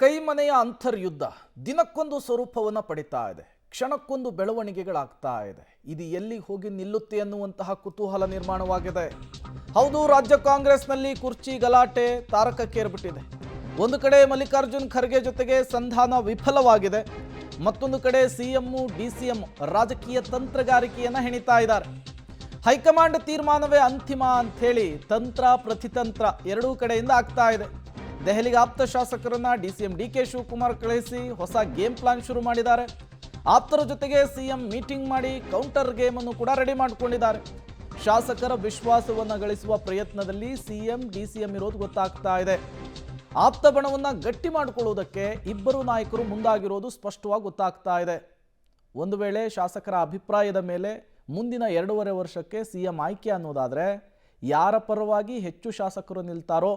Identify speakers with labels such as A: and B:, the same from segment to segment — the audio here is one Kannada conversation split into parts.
A: ಕೈಮನೆಯ ಅಂತರ್ಯುದ್ಧ ದಿನಕ್ಕೊಂದು ಸ್ವರೂಪವನ್ನು ಪಡಿತಾ ಇದೆ. ಕ್ಷಣಕ್ಕೊಂದು ಬೆಳವಣಿಗೆಗಳಾಗ್ತಾ ಇದೆ. ಇದು ಎಲ್ಲಿ ಹೋಗಿ ನಿಲ್ಲುತ್ತೆ ಅನ್ನುವಂತಹ ಕುತೂಹಲ ನಿರ್ಮಾಣವಾಗಿದೆ. ಹೌದು, ರಾಜ್ಯ ಕಾಂಗ್ರೆಸ್ನಲ್ಲಿ ಕುರ್ಚಿ ಗಲಾಟೆ ತಾರಕಕ್ಕೇರ್ಬಿಟ್ಟಿದೆ. ಒಂದು ಕಡೆ ಮಲ್ಲಿಕಾರ್ಜುನ್ ಖರ್ಗೆ ಜೊತೆಗೆ ಸಂಧಾನ ವಿಫಲವಾಗಿದೆ. ಮತ್ತೊಂದು ಕಡೆ ಸಿಎಂ ಡಿಸಿಎಂ ರಾಜಕೀಯ ತಂತ್ರಗಾರಿಕೆಯನ್ನು ಹೆಣಿತಾ ಇದ್ದಾರೆ. ಹೈಕಮಾಂಡ್ ತೀರ್ಮಾನವೇ ಅಂತಿಮ ಅಂಥೇಳಿ ತಂತ್ರ ಪ್ರತಿತಂತ್ರ ಎರಡೂ ಕಡೆಯಿಂದ ಆಗ್ತಾ ಇದೆ. ದೆಹಲಿಗೆ ಆಪ್ತ ಶಾಸಕರನ್ನ ಡಿಸಿಎಂ ಡಿಕೆ ಶಿವಕುಮಾರ್ ಕಳಿಸಿ ಹೊಸ ಗೇಮ್ ಪ್ಲಾನ್ ಶುರು ಮಾಡಿದ್ದಾರೆ. ಆಪ್ತರ ಜೊತೆಗೆ ಸಿಎಂ ಮೀಟಿಂಗ್ ಮಾಡಿ ಕೌಂಟರ್ ಗೇಮ್ ಅನ್ನು ಕೂಡ ರೆಡಿ ಮಾಡಿಕೊಂಡಿದ್ದಾರೆ. ಶಾಸಕರ ವಿಶ್ವಾಸವನ್ನು ಗಳಿಸುವ ಪ್ರಯತ್ನದಲ್ಲಿ ಸಿಎಂ ಡಿಸಿಎಂ ಇರೋದು ಗೊತ್ತಾಗ್ತಾ ಇದೆ. ಆಪ್ತ ಬಣವನ್ನು ಗಟ್ಟಿ ಮಾಡಿಕೊಳ್ಳುವುದಕ್ಕೆ ಇಬ್ಬರು ನಾಯಕರು ಮುಂದಾಗಿರೋದು ಸ್ಪಷ್ಟವಾಗಿ ಗೊತ್ತಾಗ್ತಾ ಇದೆ. ಒಂದು ವೇಳೆ ಶಾಸಕರ ಅಭಿಪ್ರಾಯದ ಮೇಲೆ ಮುಂದಿನ 2.5 ವರ್ಷಕ್ಕೆ ಸಿಎಂ ಆಯ್ಕೆ ಅನ್ನೋದಾದರೆ ಯಾರ ಪರವಾಗಿ ಹೆಚ್ಚು ಶಾಸಕರು ನಿಲ್ತಾರೋ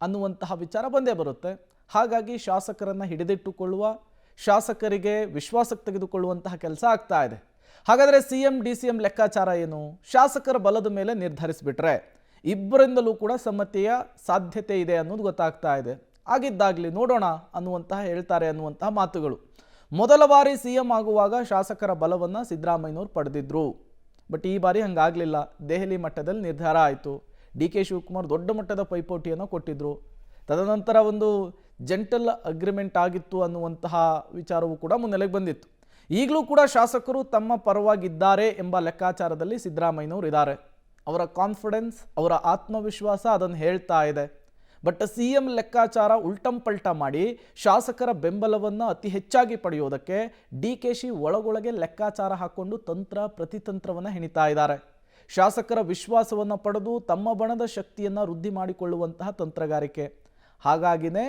A: ಅನ್ನುವಂತಹ ವಿಚಾರ ಬಂದೇ ಬರುತ್ತೆ. ಹಾಗಾಗಿ ಶಾಸಕರನ್ನು ಹಿಡಿದಿಟ್ಟುಕೊಳ್ಳುವ, ಶಾಸಕರಿಗೆ ವಿಶ್ವಾಸಕ್ಕೆ ತೆಗೆದುಕೊಳ್ಳುವಂತಹ ಕೆಲಸ ಆಗ್ತಾ ಇದೆ. ಹಾಗಾದರೆ ಸಿಎಂ ಡಿಸಿಎಂ ಲೆಕ್ಕಾಚಾರ ಏನು? ಶಾಸಕರ ಬಲದ ಮೇಲೆ ನಿರ್ಧರಿಸಿಬಿಟ್ರೆ ಇಬ್ಬರಿಂದಲೂ ಕೂಡ ಸಮ್ಮತಿಯ ಸಾಧ್ಯತೆ ಇದೆ ಅನ್ನೋದು ಗೊತ್ತಾಗ್ತಾ ಇದೆ. ಆಗಿದ್ದಾಗಲಿ ನೋಡೋಣ ಅನ್ನುವಂತಹ ಹೇಳ್ತಾರೆ ಅನ್ನುವಂತಹ ಮಾತುಗಳು. ಮೊದಲ ಬಾರಿ ಸಿಎಂ ಆಗುವಾಗ ಶಾಸಕರ ಬಲವನ್ನು ಸಿದ್ದರಾಮಯ್ಯನವರು ಪಡೆದಿದ್ರು. ಬಟ್ ಈ ಬಾರಿ ಹಂಗಾಗಲಿಲ್ಲ. ದೆಹಲಿ ಮಟ್ಟದಲ್ಲಿ ನಿರ್ಧಾರ ಆಯಿತು. ಡಿ ಕೆ ಶಿವಕುಮಾರ್ ದೊಡ್ಡ ಮಟ್ಟದ ಪೈಪೋಟಿಯನ್ನು ಕೊಟ್ಟಿದ್ದರು. ತದನಂತರ ಒಂದು ಜೆಂಟಲ್ ಅಗ್ರಿಮೆಂಟ್ ಆಗಿತ್ತು ಅನ್ನುವಂತಹ ವಿಚಾರವೂ ಕೂಡ ಮುನ್ನೆಲೆಗೆ ಬಂದಿತ್ತು. ಈಗಲೂ ಕೂಡ ಶಾಸಕರು ತಮ್ಮ ಪರವಾಗಿದ್ದಾರೆ ಎಂಬ ಲೆಕ್ಕಾಚಾರದಲ್ಲಿ ಸಿದ್ದರಾಮಯ್ಯನವರು ಇದ್ದಾರೆ. ಅವರ ಕಾನ್ಫಿಡೆನ್ಸ್, ಅವರ ಆತ್ಮವಿಶ್ವಾಸ ಅದನ್ನು ಹೇಳ್ತಾ ಇದೆ. ಬಟ್ ಸಿಎಂ ಲೆಕ್ಕಾಚಾರ ಉಲ್ಟಂಪಲ್ಟ ಮಾಡಿ ಶಾಸಕರ ಬೆಂಬಲವನ್ನು ಅತಿ ಹೆಚ್ಚಾಗಿ ಪಡೆಯೋದಕ್ಕೆ ಡಿಕೆಶಿ ಒಳಗೊಳಗೆ ಲೆಕ್ಕಾಚಾರ ಹಾಕ್ಕೊಂಡು ತಂತ್ರ ಪ್ರತಿತಂತ್ರವನ್ನು ಹೆಣಿತಾ ಇದ್ದಾರೆ. ಶಾಸಕರ ವಿಶ್ವಾಸವನ್ನು ಪಡೆದು ತಮ್ಮ ಬಣದ ಶಕ್ತಿಯನ್ನು ವೃದ್ಧಿ ಮಾಡಿಕೊಳ್ಳುವಂತಹ ತಂತ್ರಗಾರಿಕೆ. ಹಾಗಾಗಿನೇ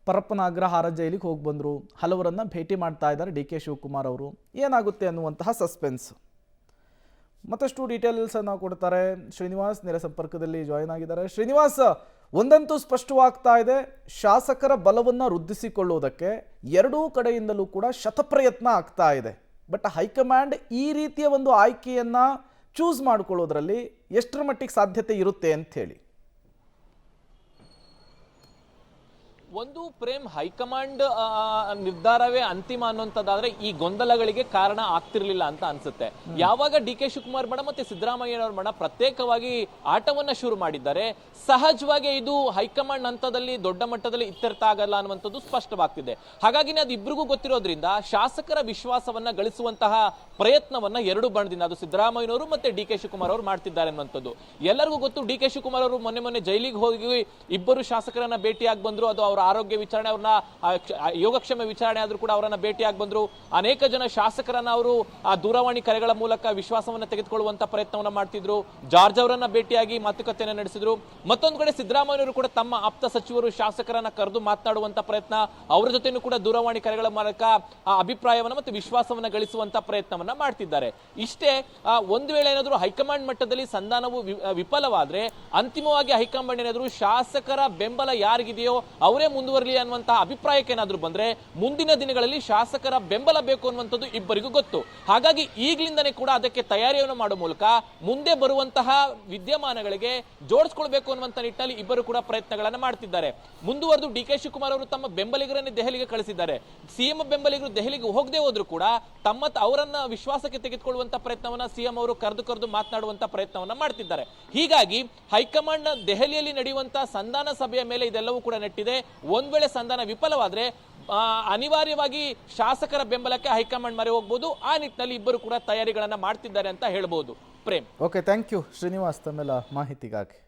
A: ಪರಪ್ಪನ ಅಗ್ರಹಾರ ಜೈಲಿಗೆ ಹೋಗಿ ಬಂದರು. ಹಲವರನ್ನು ಭೇಟಿ ಮಾಡ್ತಾ ಇದ್ದಾರೆ ಡಿ ಕೆ ಶಿವಕುಮಾರ್ ಅವರು. ಏನಾಗುತ್ತೆ ಅನ್ನುವಂತಹ ಸಸ್ಪೆನ್ಸ್. ಮತ್ತಷ್ಟು ಡೀಟೇಲ್ಸನ್ನು ಕೊಡ್ತಾರೆ ಶ್ರೀನಿವಾಸ್, ನೇರ ಸಂಪರ್ಕದಲ್ಲಿ ಜಾಯಿನ್ ಆಗಿದ್ದಾರೆ. ಶ್ರೀನಿವಾಸ್, ಒಂದಂತೂ ಸ್ಪಷ್ಟವಾಗ್ತಾ ಇದೆ, ಶಾಸಕರ ಬಲವನ್ನು ವೃದ್ಧಿಸಿಕೊಳ್ಳುವುದಕ್ಕೆ ಎರಡೂ ಕಡೆಯಿಂದಲೂ ಕೂಡ ಶತಪ್ರಯತ್ನ ಆಗ್ತಾ ಇದೆ. ಬಟ್ ಹೈಕಮಾಂಡ್ ಈ ರೀತಿಯ ಒಂದು ಆಯ್ಕೆಯನ್ನು ಚೂಸ್ ಮಾಡಿಕೊಳ್ಳೋದ್ರಲ್ಲಿ ಎಷ್ಟರ ಮಟ್ಟಿಗೆ ಸಾಧ್ಯತೆ ಇರುತ್ತೆ ಅಂತ ಹೇಳಿ?
B: ಒಂದು ಪ್ರೇಮ್, ಹೈಕಮಾಂಡ್ ನಿರ್ಧಾರವೇ ಅಂತಿಮ ಅನ್ನುವಂಥದ್ದಾದ್ರೆ ಈ ಗೊಂದಲಗಳಿಗೆ ಕಾರಣ ಆಗ್ತಿರ್ಲಿಲ್ಲ ಅಂತ ಅನ್ಸುತ್ತೆ. ಯಾವಾಗ ಡಿ ಕೆ ಶಿವಕುಮಾರ್ ಬಣ ಮತ್ತೆ ಸಿದ್ದರಾಮಯ್ಯನವರ ಬಣ ಪ್ರತ್ಯೇಕವಾಗಿ ಆಟವನ್ನ ಶುರು ಮಾಡಿದ್ದಾರೆ, ಸಹಜವಾಗಿ ಇದು ಹೈಕಮಾಂಡ್ ಹಂತದಲ್ಲಿ ದೊಡ್ಡ ಮಟ್ಟದಲ್ಲಿ ಇತ್ಯರ್ಥ ಆಗಲ್ಲ ಅನ್ನುವಂಥದ್ದು ಸ್ಪಷ್ಟವಾಗ್ತಿದೆ. ಹಾಗಾಗಿ ಅದು ಇಬ್ಬರಿಗೂ ಗೊತ್ತಿರೋದ್ರಿಂದ ಶಾಸಕರ ವಿಶ್ವಾಸವನ್ನ ಗಳಿಸುವಂತಹ ಪ್ರಯತ್ನವನ್ನ ಎರಡು ಬಣದಿಂದ, ಅದು ಸಿದ್ದರಾಮಯ್ಯನವರು ಮತ್ತೆ ಡಿ ಕೆ ಶಿವಕುಮಾರ್ ಅವರು ಮಾಡ್ತಿದ್ದಾರೆ ಅನ್ನುವಂಥದ್ದು ಎಲ್ಲರಿಗೂ ಗೊತ್ತು. ಡಿ ಕೆ ಶಿವಕುಮಾರ್ ಅವರು ಮೊನ್ನೆ ಜೈಲಿಗೆ ಹೋಗಿ ಇಬ್ಬರು ಶಾಸಕರನ್ನ ಭೇಟಿಯಾಗಿ ಬಂದ್ರು. ಅದು ಅವರ ಆರೋಗ್ಯ ವಿಚಾರಣೆ, ಅವ್ರನ್ನ ಯೋಗಕ್ಷೇಮ ವಿಚಾರಣೆ ಆದ್ರೂ ಕೂಡ ಅವರನ್ನ ಭೇಟಿಯಾಗಿ ಬಂದ್ರು. ಅನೇಕ ಜನ ಶಾಸಕರನ್ನ ಅವರು ಆ ದೂರವಾಣಿ ಕರೆಗಳ ಮೂಲಕ ವಿಶ್ವಾಸವನ್ನ ತೆಗೆದುಕೊಳ್ಳುವಂತ ಪ್ರಯತ್ನವನ್ನ ಮಾಡ್ತಿದ್ರು. ಜಾರ್ಜ್ ಅವರನ್ನ ಭೇಟಿಯಾಗಿ ಮಾತುಕತೆಯನ್ನ ನಡೆಸಿದ್ರು. ಮತ್ತೊಂದು ಕಡೆ ಸಿದ್ದರಾಮಯ್ಯವರು ಕೂಡ ತಮ್ಮ ಆಪ್ತ ಸಚಿವರು ಶಾಸಕರನ್ನ ಕರೆದು ಮಾತನಾಡುವಂತ ಪ್ರಯತ್ನ, ಅವರ ಜೊತೆನೂ ಕೂಡ ದೂರವಾಣಿ ಕರೆಗಳ ಮೂಲಕ ಆ ಅಭಿಪ್ರಾಯವನ್ನ ಮತ್ತು ವಿಶ್ವಾಸವನ್ನ ಗಳಿಸುವಂತ ಪ್ರಯತ್ನವನ್ನ ಮಾಡ್ತಿದ್ದಾರೆ. ಇಷ್ಟೇ, ಒಂದು ವೇಳೆ ಏನಾದರೂ ಹೈಕಮಾಂಡ್ ಮಟ್ಟದಲ್ಲಿ ಸಂಧಾನವು ವಿಫಲವಾದ್ರೆ ಅಂತಿಮವಾಗಿ ಹೈಕಮಾಂಡ್ ಏನಾದರೂ ಶಾಸಕರ ಬೆಂಬಲ ಯಾರಿಗಿದೆಯೋ ಅವರೇ ಮುಂದುವರಲಿ ಅನ್ನುವಂತಹ ಅಭಿಪ್ರಾಯಕ್ಕೆ ಏನಾದರೂ ಬಂದ್ರೆ ಮುಂದಿನ ದಿನಗಳಲ್ಲಿ ಶಾಸಕರ ಬೆಂಬಲ ಬೇಕು ಅನ್ನುವಂಥದ್ದು ಇಬ್ಬರಿಗೂ ಗೊತ್ತು. ಹಾಗಾಗಿ ಈಗಲಿಂದನೇ ಕೂಡ ಅದಕ್ಕೆ ತಯಾರಿಯನ್ನು ಮಾಡುವ ಮೂಲಕ ಮುಂದೆ ಬರುವಂತಹ ವಿದ್ಯಮಾನಗಳಿಗೆ ಜೋಡಿಸ್ಕೊಳ್ಬೇಕು ಅನ್ನುವಂಥ ನಿಟ್ಟಿನಲ್ಲಿ ಇಬ್ಬರು ಕೂಡ ಪ್ರಯತ್ನಗಳನ್ನು ಮಾಡ್ತಿದ್ದಾರೆ. ಮುಂದುವರೆದು ಡಿ ಕೆ ಶಿವಕುಮಾರ್ ಅವರು ತಮ್ಮ ಬೆಂಬಲಿಗರನ್ನೇ ದೆಹಲಿಗೆ ಕಳಿಸಿದ್ದಾರೆ. ಸಿಎಂ ಬೆಂಬಲಿಗರು ದೆಹಲಿಗೆ ಹೋಗದೆ ಹೋದ್ರು ಕೂಡ ಅವರನ್ನ ವಿಶ್ವಾಸಕ್ಕೆ ತೆಗೆದುಕೊಳ್ಳುವಂತ ಪ್ರಯತ್ನವನ್ನ ಸಿಎಂ ಅವರು ಕರೆದು ಮಾತನಾಡುವಂತ ಪ್ರಯತ್ನವನ್ನ ಮಾಡ್ತಿದ್ದಾರೆ. ಹೀಗಾಗಿ ಹೈಕಮಾಂಡ್ ದೆಹಲಿಯಲ್ಲಿ ನಡೆಯುವಂತಹ ಸಂಧಾನ ಸಭೆಯ ಮೇಲೆ ಇದೆಲ್ಲವೂ ಕೂಡ ನೆಟ್ಟಿದೆ. ಒಂದ್ ವೇಳೆ ಸಂಧಾನ ವಿಫಲವಾದ್ರೆ ಅನಿವಾರ್ಯವಾಗಿ ಶಾಸಕರ ಬೆಂಬಲಕ್ಕೆ ಹೈಕಮಾಂಡ್ ಮೊರೆ ಹೋಗಬಹುದು. ಆ ನಿಟ್ಟಿನಲ್ಲಿ ಇಬ್ಬರು ಕೂಡ ತಯಾರಿಗಳನ್ನ ಮಾಡ್ತಿದ್ದಾರೆ ಅಂತ ಹೇಳ್ಬಹುದು. Prem,
A: okay, thank you Srinivas ತಮ್ಮೆಲ್ಲ ಮಾಹಿತಿಗಾಗಿ.